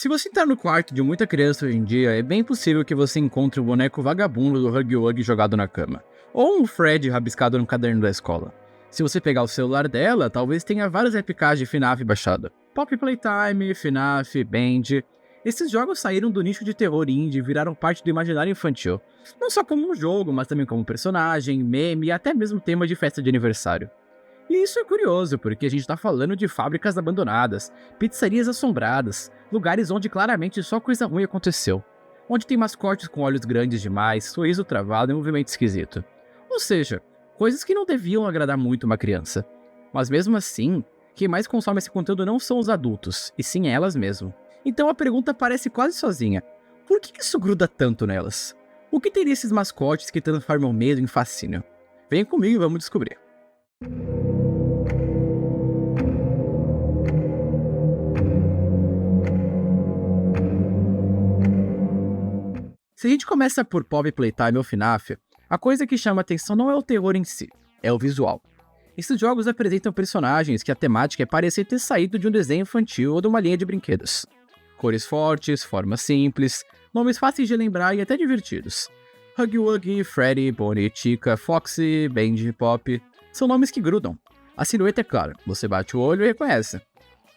Se você entrar no quarto de muita criança hoje em dia, é bem possível que você encontre o boneco vagabundo do Huggy Wuggy jogado na cama, ou um Fred rabiscado no caderno da escola. Se você pegar o celular dela, talvez tenha várias épicas de FNAF baixada. Pop Playtime, FNAF, Band. Esses jogos saíram do nicho de terror indie e viraram parte do imaginário infantil. Não só como um jogo, mas também como personagem, meme e até mesmo tema de festa de aniversário. E isso é curioso, porque a gente tá falando de fábricas abandonadas, pizzarias assombradas, lugares onde claramente só coisa ruim aconteceu. Onde tem mascotes com olhos grandes demais, sorriso travado e movimento esquisito. Ou seja, coisas que não deviam agradar muito uma criança. Mas mesmo assim, quem mais consome esse conteúdo não são os adultos, e sim elas mesmo. Então a pergunta parece quase sozinha. Por que isso gruda tanto nelas? O que teria esses mascotes que transformam o medo em fascínio? Venha comigo e vamos descobrir. Se a gente começa por Pop Playtime ou FNAF, a coisa que chama atenção não é o terror em si, é o visual. Esses jogos apresentam personagens que a temática é parecer ter saído de um desenho infantil ou de uma linha de brinquedos. Cores fortes, formas simples, nomes fáceis de lembrar e até divertidos. Huggy Wuggy, Freddy, Bonnie, Chica, Foxy, Bendy, Pop, são nomes que grudam. A silhueta é clara, você bate o olho e reconhece.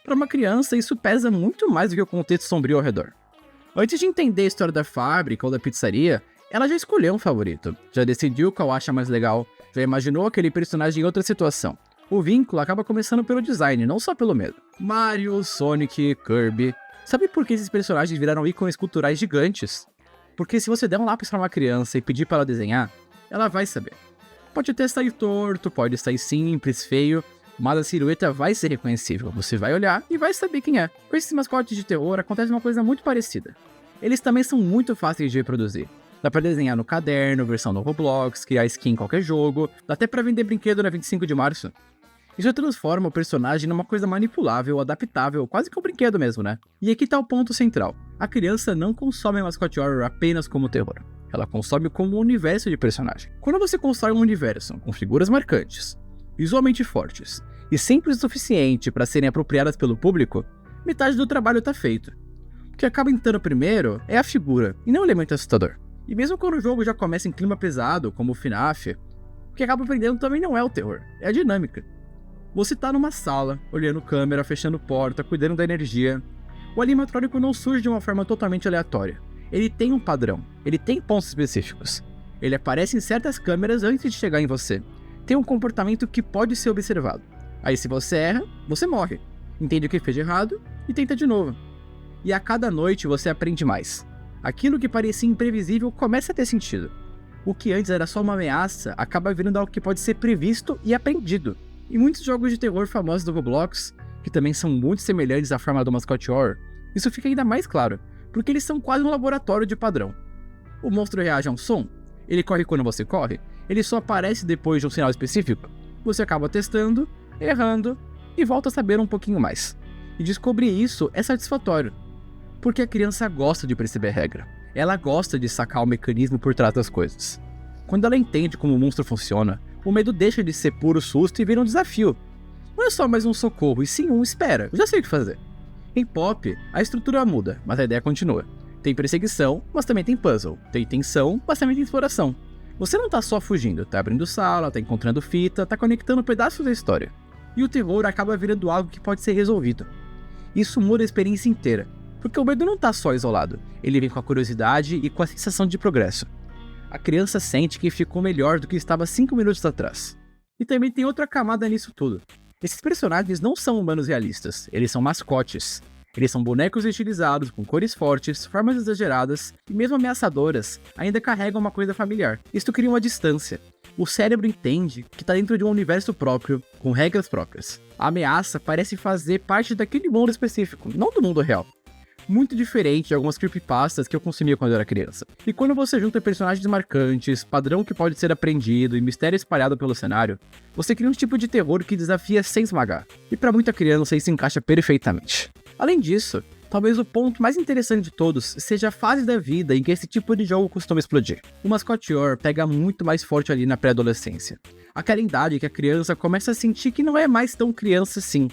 Para uma criança, isso pesa muito mais do que o contexto sombrio ao redor. Antes de entender a história da fábrica ou da pizzaria, ela já escolheu um favorito, já decidiu qual acha mais legal, já imaginou aquele personagem em outra situação. O vínculo acaba começando pelo design, não só pelo medo. Mario, Sonic, Kirby... Sabe por que esses personagens viraram ícones culturais gigantes? Porque se você der um lápis para uma criança e pedir para ela desenhar, ela vai saber. Pode até sair torto, pode sair simples, feio, mas a silhueta vai ser reconhecível. Você vai olhar e vai saber quem é. Com esses mascotes de terror acontece uma coisa muito parecida. Eles também são muito fáceis de reproduzir. Dá pra desenhar no caderno, versão no Roblox, criar skin em qualquer jogo, dá até pra vender brinquedo na 25 de março. Isso transforma o personagem numa coisa manipulável, adaptável, quase que um brinquedo mesmo, né? E aqui tá o ponto central. A criança não consome mascote horror apenas como terror. Ela consome como um universo de personagem. Quando você constrói um universo com figuras marcantes, visualmente fortes e simples o suficiente para serem apropriadas pelo público, metade do trabalho tá feito. O que acaba entrando primeiro é a figura, e não o elemento assustador. E mesmo quando o jogo já começa em clima pesado, como o FNAF, o que acaba prendendo também não é o terror, é a dinâmica. Você tá numa sala, olhando câmera, fechando porta, cuidando da energia. O animatrônico não surge de uma forma totalmente aleatória. Ele tem um padrão, ele tem pontos específicos. Ele aparece em certas câmeras antes de chegar em você. Tem um comportamento que pode ser observado. Aí se você erra, você morre. Entende o que fez de errado e tenta de novo. E a cada noite você aprende mais. Aquilo que parecia imprevisível começa a ter sentido. O que antes era só uma ameaça acaba virando algo que pode ser previsto e aprendido. E muitos jogos de terror famosos do Roblox, que também são muito semelhantes à forma do mascote horror, isso fica ainda mais claro, porque eles são quase um laboratório de padrão. O monstro reage a um som, ele corre quando você corre, ele só aparece depois de um sinal específico. Você acaba testando, errando e volta a saber um pouquinho mais. E descobrir isso é satisfatório, porque a criança gosta de perceber a regra. Ela gosta de sacar o mecanismo por trás das coisas. Quando ela entende como o monstro funciona, o medo deixa de ser puro susto e vira um desafio. Não é só mais um socorro, e sim um espera, eu já sei o que fazer. Em Pop, a estrutura muda, mas a ideia continua. Tem perseguição, mas também tem puzzle. Tem tensão, mas também tem exploração. Você não tá só fugindo, tá abrindo sala, tá encontrando fita, tá conectando pedaços da história. E o terror acaba virando algo que pode ser resolvido. Isso muda a experiência inteira, porque o medo não tá só isolado, ele vem com a curiosidade e com a sensação de progresso. A criança sente que ficou melhor do que estava 5 minutos atrás. E também tem outra camada nisso tudo. Esses personagens não são humanos realistas, eles são mascotes. Eles são bonecos estilizados, com cores fortes, formas exageradas e mesmo ameaçadoras, ainda carregam uma coisa familiar. Isto cria uma distância. O cérebro entende que está dentro de um universo próprio, com regras próprias. A ameaça parece fazer parte daquele mundo específico, não do mundo real. Muito diferente de algumas creepypastas que eu consumia quando eu era criança. E quando você junta personagens marcantes, padrão que pode ser aprendido e mistério espalhado pelo cenário, você cria um tipo de terror que desafia sem esmagar. E para muita criança isso encaixa perfeitamente. Além disso, talvez o ponto mais interessante de todos seja a fase da vida em que esse tipo de jogo costuma explodir. O mascote horror pega muito mais forte ali na pré-adolescência. Aquela idade que a criança começa a sentir que não é mais tão criança assim,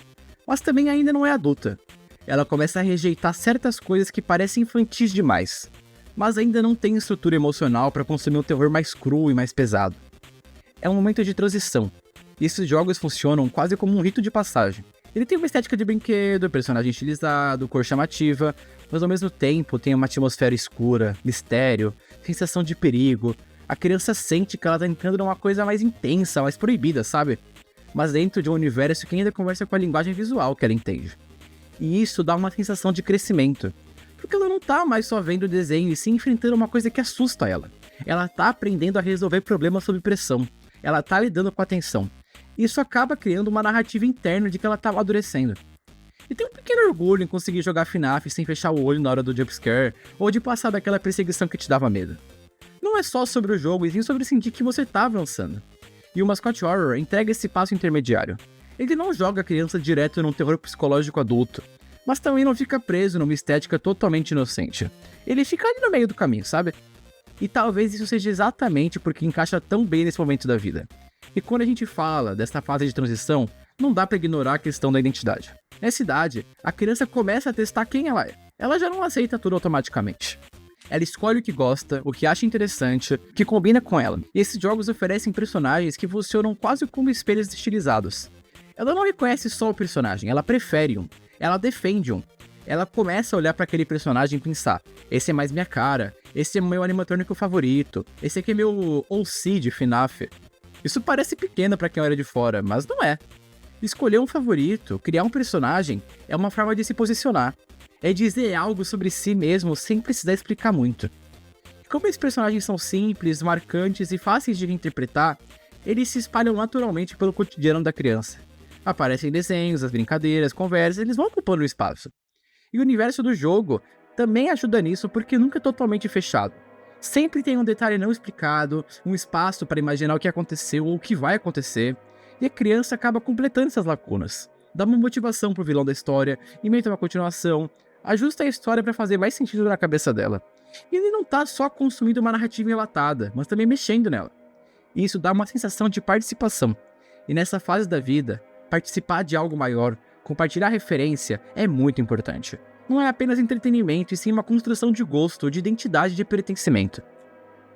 mas também ainda não é adulta. Ela começa a rejeitar certas coisas que parecem infantis demais, mas ainda não tem estrutura emocional para consumir um terror mais cru e mais pesado. É um momento de transição, e esses jogos funcionam quase como um rito de passagem. Ele tem uma estética de brinquedo, personagem estilizado, cor chamativa, mas ao mesmo tempo tem uma atmosfera escura, mistério, sensação de perigo. A criança sente que ela tá entrando numa coisa mais intensa, mais proibida, sabe? Mas dentro de um universo que ainda conversa com a linguagem visual que ela entende. E isso dá uma sensação de crescimento, porque ela não tá mais só vendo o desenho e sim enfrentando uma coisa que assusta ela. Ela tá aprendendo a resolver problemas sob pressão. Ela tá lidando com a tensão. Isso acaba criando uma narrativa interna de que ela tá amadurecendo. E tem um pequeno orgulho em conseguir jogar FNAF sem fechar o olho na hora do jumpscare, ou de passar daquela perseguição que te dava medo. Não é só sobre o jogo, e sim sobre sentir que você tá avançando. E o Mascot Horror entrega esse passo intermediário. Ele não joga a criança direto num terror psicológico adulto, mas também não fica preso numa estética totalmente inocente. Ele fica ali no meio do caminho, sabe? E talvez isso seja exatamente porque encaixa tão bem nesse momento da vida. E quando a gente fala dessa fase de transição, não dá pra ignorar a questão da identidade. Nessa idade, a criança começa a testar quem ela é. Ela já não aceita tudo automaticamente. Ela escolhe o que gosta, o que acha interessante, o que combina com ela. E esses jogos oferecem personagens que funcionam quase como espelhos estilizados. Ela não reconhece só o personagem, ela prefere um. Ela defende um. Ela começa a olhar pra aquele personagem e pensar: esse é mais minha cara, esse é meu animatrônico favorito, esse aqui é meu OC de FNAF. Isso parece pequeno pra quem olha de fora, mas não é. Escolher um favorito, criar um personagem, é uma forma de se posicionar. É dizer algo sobre si mesmo sem precisar explicar muito. Como esses personagens são simples, marcantes e fáceis de interpretar, eles se espalham naturalmente pelo cotidiano da criança. Aparecem em desenhos, as brincadeiras, conversas, eles vão ocupando o espaço. E o universo do jogo também ajuda nisso porque nunca é totalmente fechado. Sempre tem um detalhe não explicado, um espaço para imaginar o que aconteceu ou o que vai acontecer, e a criança acaba completando essas lacunas. Dá uma motivação pro vilão da história, inventa uma continuação, ajusta a história para fazer mais sentido na cabeça dela. E ele não tá só consumindo uma narrativa enlatada, mas também mexendo nela. E isso dá uma sensação de participação. E nessa fase da vida, participar de algo maior, compartilhar referência, é muito importante. Não é apenas entretenimento, e sim uma construção de gosto, de identidade e de pertencimento.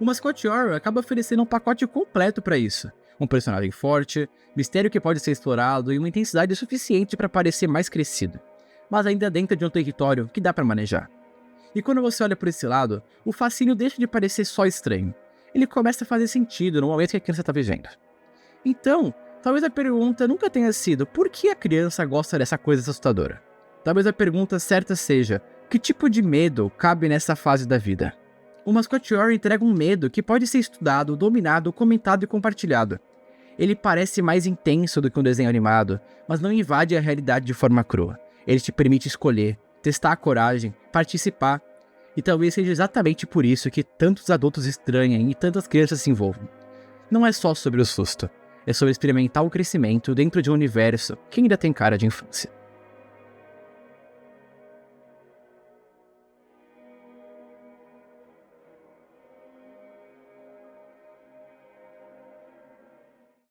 O Mascot Horror acaba oferecendo um pacote completo para isso. Um personagem forte, mistério que pode ser explorado e uma intensidade suficiente para parecer mais crescido, mas ainda dentro de um território que dá para manejar. E quando você olha por esse lado, o fascínio deixa de parecer só estranho. Ele começa a fazer sentido no momento que a criança está vivendo. Então, talvez a pergunta nunca tenha sido por que a criança gosta dessa coisa assustadora. Talvez a pergunta certa seja: que tipo de medo cabe nessa fase da vida? O Mascot Horror entrega um medo que pode ser estudado, dominado, comentado e compartilhado. Ele parece mais intenso do que um desenho animado, mas não invade a realidade de forma crua. Ele te permite escolher, testar a coragem, participar. E talvez seja exatamente por isso que tantos adultos estranhem e tantas crianças se envolvam. Não é só sobre o susto, é sobre experimentar o crescimento dentro de um universo que ainda tem cara de infância.